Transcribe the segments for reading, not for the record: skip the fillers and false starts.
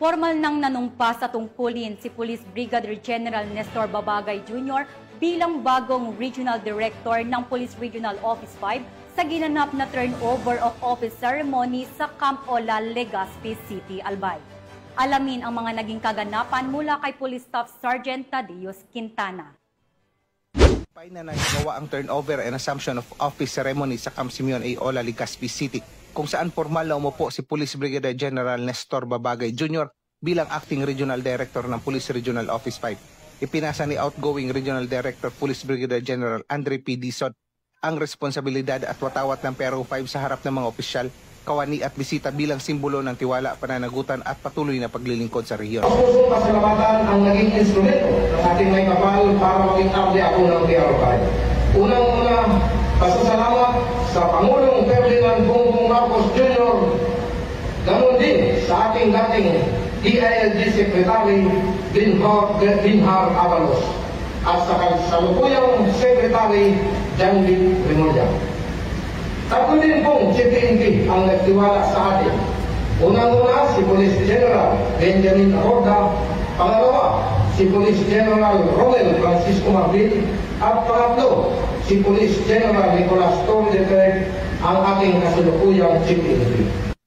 Formal nang nanumpa sa tungkulin si Police Brigadier General Nestor Babagay Jr. bilang bagong Regional Director ng Police Regional Office 5 sa ginanap na turnover of office ceremony sa Camp Ola, Legazpi City, Albay. Alamin ang mga naging kaganapan mula kay Police Staff Sergeant Tadeus Quintana. Na nagawa ang turnover and assumption of office ceremony sa Camp Simeon A. Ola, Legazpi City, kung saan formal na umupo si Police Brigadier General Nestor Babagay Jr. bilang Acting Regional Director ng Police Regional Office 5. Ipinasa ni outgoing Regional Director Police Brigadier General Andre P. Dizon ang responsibilidad at watawat ng PRO 5 sa harap ng mga opisyal, kawani at bisita bilang simbolo ng tiwala, pananagutan at patuloy na paglilingkod sa rehiyon. Pusong pasalamatan ang naging instrumento ng ating may kapal para maging abli ako ng PRO 5. Unang-una, pasasalamat sa Pangulong Ferdinand Bongbong Marcos Jr. Ganon din sa ating dating DILG Secretary Binhar Avalos at sa kasalukuyang Secretary Janvit Remulla. Tatlo din pong CPNP ang nagtiwala sa atin. Unang-una si Police General Benjamin Arroda, pangalawa si Police General Romel Francisco Marbil, at pangatlo si Police General Nicolas Torre ang ating kasalukuyang CPNP.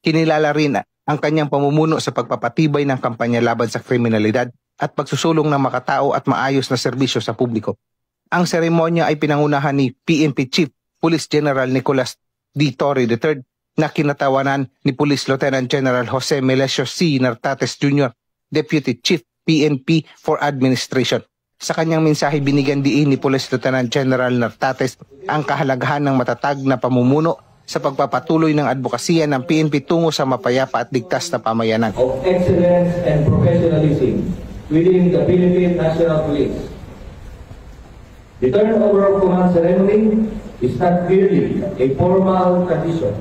Kinilala rin ang kanyang pamumuno sa pagpapatibay ng kampanya laban sa kriminalidad at pagsusulong ng makatao at maayos na serbisyo sa publiko. Ang seremonya ay pinangunahan ni PNP Chief Police General Nicolas D. Torre III na kinatawanan ni Police Lieutenant General Jose Melesio C. Nartates Jr., Deputy Chief PNP for Administration. Sa kanyang mensahe, binigyan diin ni Police Lieutenant General Nartates ang kahalagahan ng matatag na pamumuno sa pagpapatuloy ng advokasya ng PNP tungo sa mapayapa at ligtas na pamayanan. Of excellence and professionalism within the Philippine National Police. The turnover of command ceremony is not merely a formal tradition.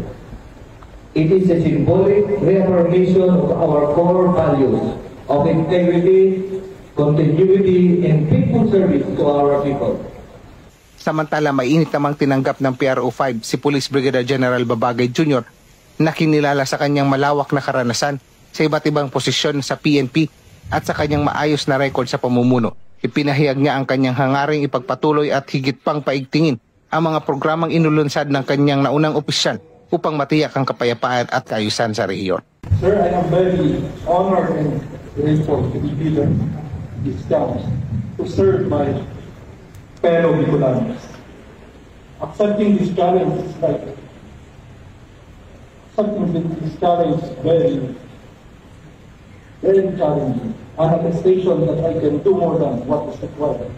It is a symbolic reaffirmation of our core values of integrity, continuity, and faithful service to our people. Samantala, mainit namang tinanggap ng PRO 5 si Police Brigadier General Babagay Jr. na kinilala sa kanyang malawak na karanasan sa iba't ibang posisyon sa PNP at sa kanyang maayos na record sa pamumuno. Ipinahayag niya ang kanyang hangaring ipagpatuloy at higit pang paigtingin ang mga programang inulunsad ng kanyang naunang opisyal upang matiyak ang kapayapaan at kaayusan sa rehiyon. Sir, I am very honored and grateful to be given this chance to serve my fellow Bicolanos. Accepting this challenge is very challenging. An attestation that I can do more than what is required.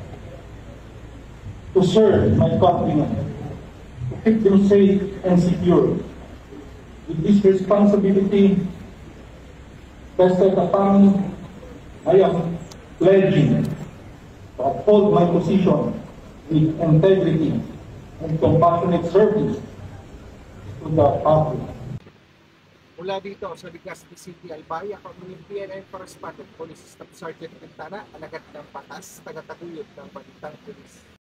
To serve my countrymen, to keep them safe and secure. With this responsibility vested upon me, I am pledging to uphold my position with integrity and compassionate service to the public. Mula dito sa Legazpi City, Albay, ako ang PNN Correspondent Police Staff Sergeant Quintana, alagad ng patas, tagataguyod ng Balitang Pulis.